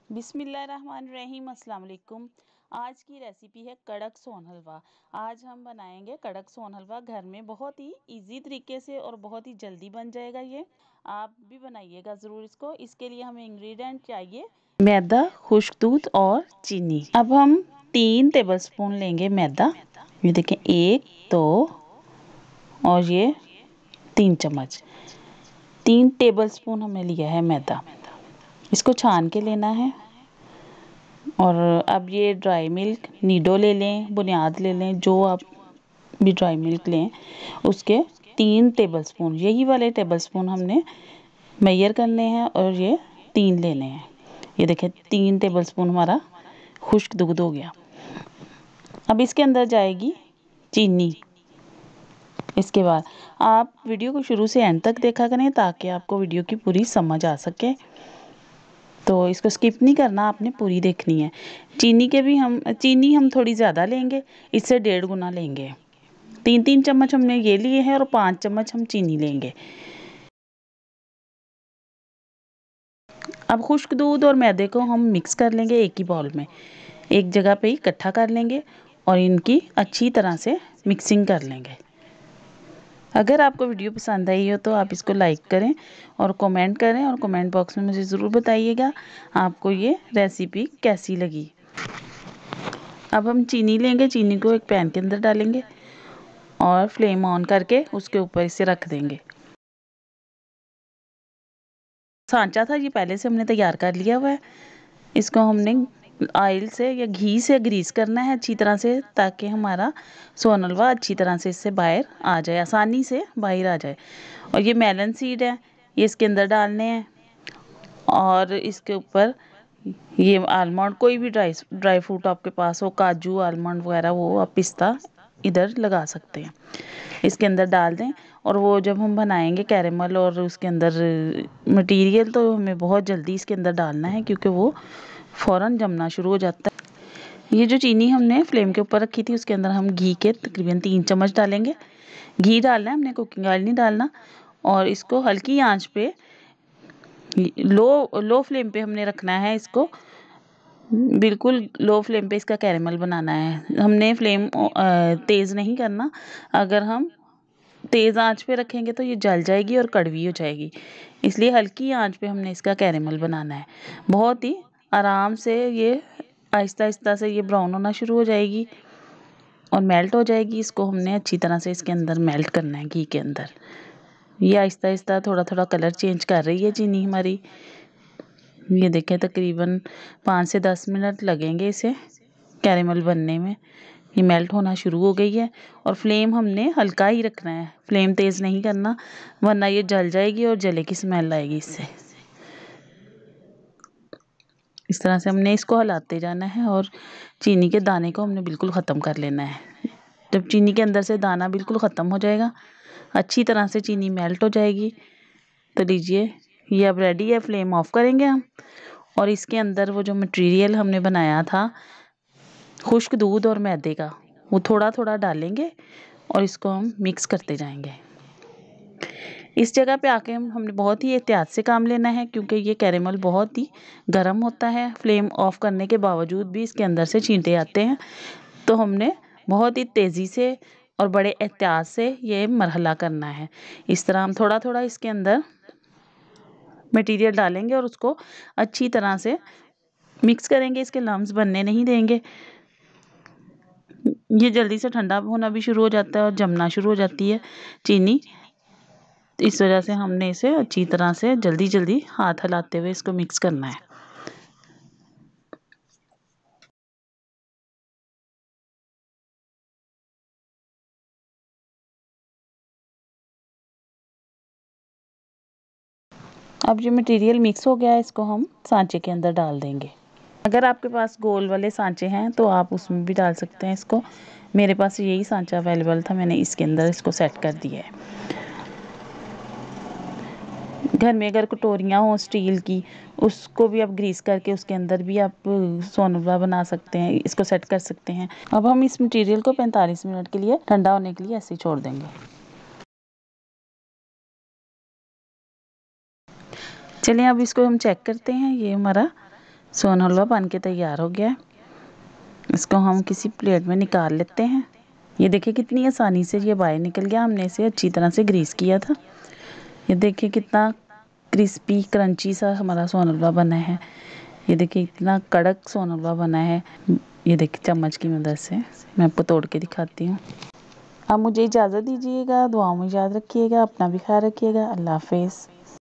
बिस्मिल्लाहिर्रहमानिर्रहीम, अस्सलाम वालेकुम। आज की रेसिपी है कड़क सोन हलवा। आज हम बनाएंगे कड़क सोन हलवा घर में, बहुत ही इजी तरीके से और बहुत ही जल्दी बन जाएगा ये। आप भी बनाइएगा ज़रूर इसको। इसके लिए हमें इंग्रेडिएंट चाहिए मैदा, खुश्क दूध और चीनी। अब हम 3 टेबलस्पून लेंगे मैदा। ये देखें, 1, 2 और ये 3 चम्मच। 3 टेबलस्पून हमने लिया है मैदा। इसको छान के लेना है। और अब ये ड्राई मिल्क नीडो ले लें, बुनियाद ले लें, जो आप भी ड्राई मिल्क लें, उसके 3 टेबलस्पून, यही वाले टेबलस्पून हमने मेजर करने हैं और ये 3 लेने हैं। ये देखें, 3 टेबलस्पून हमारा खुश्क दूध हो गया। अब इसके अंदर जाएगी चीनी। इसके बाद आप वीडियो को शुरू से एंड तक देखा करें ताकि आपको वीडियो की पूरी समझ आ सके। तो इसको स्किप नहीं करना, आपने पूरी देखनी है। चीनी हम थोड़ी ज़्यादा लेंगे, इससे 1.5 गुना लेंगे। 3-3 चम्मच हमने ये लिए हैं और 5 चम्मच हम चीनी लेंगे। अब खुश्क दूध और मैदे को हम मिक्स कर लेंगे एक ही बाउल में, एक जगह पे ही इकट्ठा कर लेंगे और इनकी अच्छी तरह से मिक्सिंग कर लेंगे। अगर आपको वीडियो पसंद आई हो तो आप इसको लाइक करें और कमेंट करें और कमेंट बॉक्स में मुझे ज़रूर बताइएगा आपको ये रेसिपी कैसी लगी। अब हम चीनी लेंगे, चीनी को एक पैन के अंदर डालेंगे और फ्लेम ऑन करके उसके ऊपर इसे रख देंगे। सांचा था ये पहले से हमने तैयार कर लिया हुआ है। इसको हमने ऑयल से या घी से ग्रीस करना है अच्छी तरह से, ताकि हमारा सोन हलवा अच्छी तरह से इससे बाहर आ जाए, आसानी से बाहर आ जाए। और ये मेलन सीड है, ये इसके अंदर डालने हैं। और इसके ऊपर ये आलमंड, कोई भी ड्राई फ्रूट आपके पास हो, काजू, आलमंड वगैरह, वो आप पिस्ता इधर लगा सकते हैं। इसके अंदर डाल दें। और वो जब हम बनाएंगे कैरेमल और उसके अंदर मटेरियल, तो हमें बहुत जल्दी इसके अंदर डालना है क्योंकि वो फ़ौरन जमना शुरू हो जाता है। ये जो चीनी हमने फ्लेम के ऊपर रखी थी उसके अंदर हम घी के तकरीबन 3 चम्मच डालेंगे। घी डालना है हमने, कुकिंग ऑयल नहीं डालना। और इसको हल्की आंच पे, लो फ्लेम पे हमने रखना है इसको। बिल्कुल लो फ्लेम पे इसका कैरेमल बनाना है। हमने फ्लेम तेज़ नहीं करना। अगर हम तेज़ आंच पे रखेंगे तो ये जल जाएगी और कड़वी हो जाएगी। इसलिए हल्की आंच पे हमने इसका कैरेमल बनाना है। बहुत ही आराम से ये आहिस्ता आहिस्ता से ये ब्राउन होना शुरू हो जाएगी और मेल्ट हो जाएगी। इसको हमने अच्छी तरह से इसके अंदर मेल्ट करना है घी के अंदर। ये आहिस्ता आहिस्ता थोड़ा थोड़ा कलर चेंज कर रही है चीनी हमारी। ये देखें, तकरीबन 5 से 10 मिनट लगेंगे इसे कैरेमल बनने में। ये मेल्ट होना शुरू हो गई है और फ्लेम हमने हल्का ही रखना है, फ्लेम तेज़ नहीं करना, वरना ये जल जाएगी और जले की स्मेल आएगी इससे। इस तरह से हमने इसको हिलाते जाना है और चीनी के दाने को हमने बिल्कुल ख़त्म कर लेना है। जब चीनी के अंदर से दाना बिल्कुल ख़त्म हो जाएगा, अच्छी तरह से चीनी मेल्ट हो जाएगी, तो लीजिए ये अब रेडी है। फ्लेम ऑफ करेंगे हम और इसके अंदर वो जो मटेरियल हमने बनाया था खुश्क दूध और मैदे का, वो थोड़ा थोड़ा डालेंगे और इसको हम मिक्स करते जाएंगे। इस जगह पे आके हमने बहुत ही एहतियात से काम लेना है क्योंकि ये कैरेमल बहुत ही गर्म होता है। फ्लेम ऑफ करने के बावजूद भी इसके अंदर से छींटे आते हैं, तो हमने बहुत ही तेज़ी से और बड़े एहतियात से ये मरहला करना है। इस तरह हम थोड़ा थोड़ा इसके अंदर मटेरियल डालेंगे और उसको अच्छी तरह से मिक्स करेंगे, इसके लम्स बनने नहीं देंगे। ये जल्दी से ठंडा होना भी शुरू हो जाता है और जमना शुरू हो जाती है चीनी। इस वजह से हमने इसे अच्छी तरह से जल्दी जल्दी हाथ हिलाते हुए इसको मिक्स करना है। अब जो मटेरियल मिक्स हो गया है इसको हम सांचे के अंदर डाल देंगे। अगर आपके पास गोल वाले सांचे हैं तो आप उसमें भी डाल सकते हैं इसको। मेरे पास यही सांचा अवेलेबल था, मैंने इसके अंदर इसको सेट कर दिया है। घर में अगर कटोरियाँ हों स्टील की, उसको भी आप ग्रीस करके उसके अंदर भी आप सोन हलवा बना सकते हैं, इसको सेट कर सकते हैं। अब हम इस मटेरियल को 45 मिनट के लिए ठंडा होने के लिए ऐसे ही छोड़ देंगे। चलिए अब इसको हम चेक करते हैं। ये हमारा सोन हलवा बन के तैयार हो गया है। इसको हम किसी प्लेट में निकाल लेते हैं। ये देखिए कितनी आसानी से ये बाहर निकल गया, हमने इसे अच्छी तरह से ग्रीस किया था। ये देखिए कितना क्रिस्पी क्रंची सा हमारा सोन हलवा बना है। ये देखिए इतना कड़क सोन हलवा बना है। ये देखिए चम्मच की मदद से मैं आपको तोड़ के दिखाती हूँ। अब मुझे इजाज़त दीजिएगा, दुआओं में याद रखिएगा, अपना भी ख्याल रखिएगा। अल्लाह हाफ़िज़।